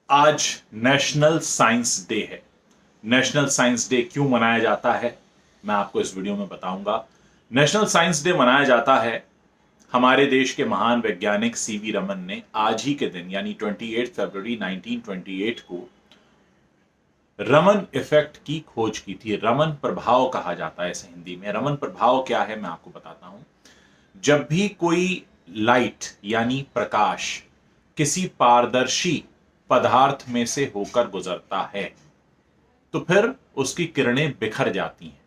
आज national science day है। National science day क्यों मनाया जाता है, मैं आपको इस वीडियो में बताऊंगा। नेशनल साइंस डे मनाया जाता है, हमारे देश के महान वैज्ञानिक सीवी रमन ने आज ही के दिन यानी 28 फरवरी 1928 को रमन इफेक्ट की खोज की थी। रमन प्रभाव कहा जाता है इसे हिंदी में। रमन प्रभाव क्या है मैं आपको बताता हूं। जब भी कोई लाइट यानी प्रकाश किसी पारदर्शी पदार्थ में से होकर गुजरता है तो फिर उसकी किरणें बिखर जाती हैं।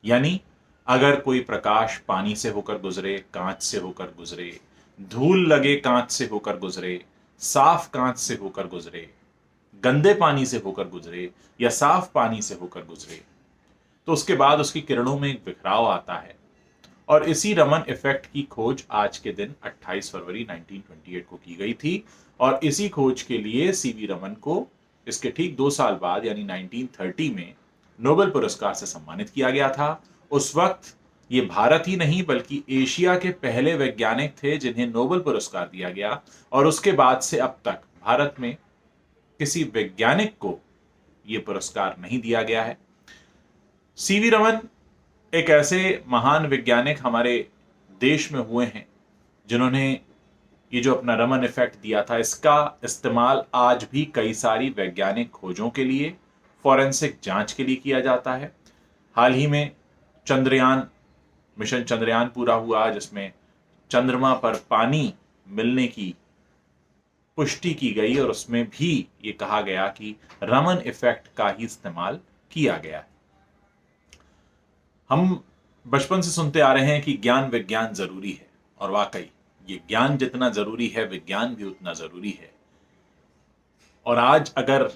यानी अगर कोई प्रकाश पानी से होकर गुजरे, कांच से होकर गुजरे, धूल लगे कांच से होकर गुजरे, साफ कांच से होकर गुजरे, गंदे पानी से होकर गुजरे या साफ पानी से होकर गुजरे, तो उसके बाद उसकी किरणों में एक बिखराव आता है। और इसी रमन इफेक्ट की खोज आज के दिन 28 फरवरी 1928 को की गई थी। और इसी खोज के लिए सीवी रमन को इसके ठीक 2 साल बाद यानी 1930 में नोबेल पुरस्कार से सम्मानित किया गया था। उस वक्त ये भारत ही नहीं बल्कि एशिया के पहले वैज्ञानिक थे जिन्हें नोबेल पुरस्कार दिया गया। और उसके बाद से अब तक भारत में किसी वैज्ञानिक को यह पुरस्कार नहीं दिया गया है। सीवी रमन एक ऐसे महान वैज्ञानिक हमारे देश में हुए हैं जिन्होंने ये जो अपना रमन इफेक्ट दिया था, इसका इस्तेमाल आज भी कई सारी वैज्ञानिक खोजों के लिए, फॉरेंसिक जांच के लिए किया जाता है। हाल ही में मिशन चंद्रयान पूरा हुआ जिसमें चंद्रमा पर पानी मिलने की पुष्टि की गई और उसमें भी ये कहा गया कि रमन इफेक्ट का ही इस्तेमाल किया गया है। हम बचपन से सुनते आ रहे हैं कि ज्ञान विज्ञान जरूरी है, और वाकई ये ज्ञान जितना जरूरी है विज्ञान भी उतना जरूरी है। और आज अगर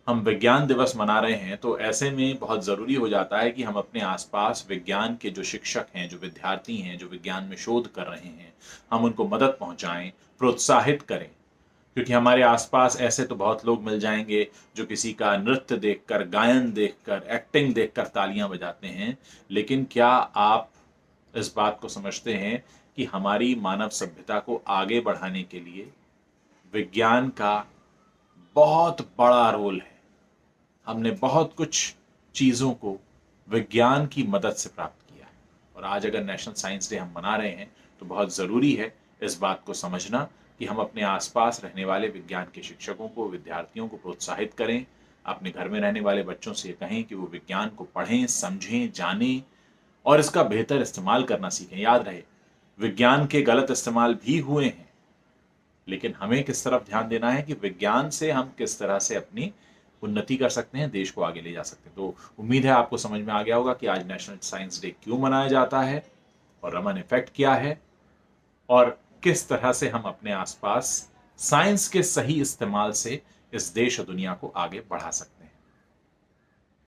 हम विज्ञान दिवस मना रहे हैं तो ऐसे में बहुत जरूरी हो जाता है कि हम अपने आसपास विज्ञान के जो शिक्षक हैं, जो विद्यार्थी हैं, जो विज्ञान में शोध कर रहे हैं, हम उनको मदद पहुंचाएं, प्रोत्साहित करें। क्योंकि हमारे आसपास ऐसे तो बहुत लोग मिल जाएंगे जो किसी का नृत्य देखकर, गायन देखकर, एक्टिंग देखकर तालियां बजाते हैं, लेकिन क्या आप इस बात को समझते हैं कि हमारी मानव सभ्यता को आगे बढ़ाने के लिए विज्ञान का बहुत बड़ा रोल है। हमने बहुत कुछ चीजों को विज्ञान की मदद से प्राप्त किया है। और आज अगर नेशनल साइंस डे हम मना रहे हैं तो बहुत जरूरी है इस बात को समझना कि हम अपने आसपास रहने वाले विज्ञान के शिक्षकों को, विद्यार्थियों को प्रोत्साहित करें। अपने घर में रहने वाले बच्चों से कहें कि वो विज्ञान को पढ़ें, समझें, जानें और इसका बेहतर इस्तेमाल करना सीखें। याद रहे, विज्ञान के गलत इस्तेमाल भी हुए हैं, लेकिन हमें किस तरफ ध्यान देना है कि विज्ञान से हम किस तरह से अपनी उन्नति कर सकते हैं, देश को आगे ले जा सकते हैं। तो उम्मीद है आपको समझ में आ गया होगा कि आज नेशनल साइंस डे क्यों मनाया जाता है और रमन इफेक्ट क्या है और किस तरह से हम अपने आसपास साइंस के सही इस्तेमाल से इस देश और दुनिया को आगे बढ़ा सकते हैं।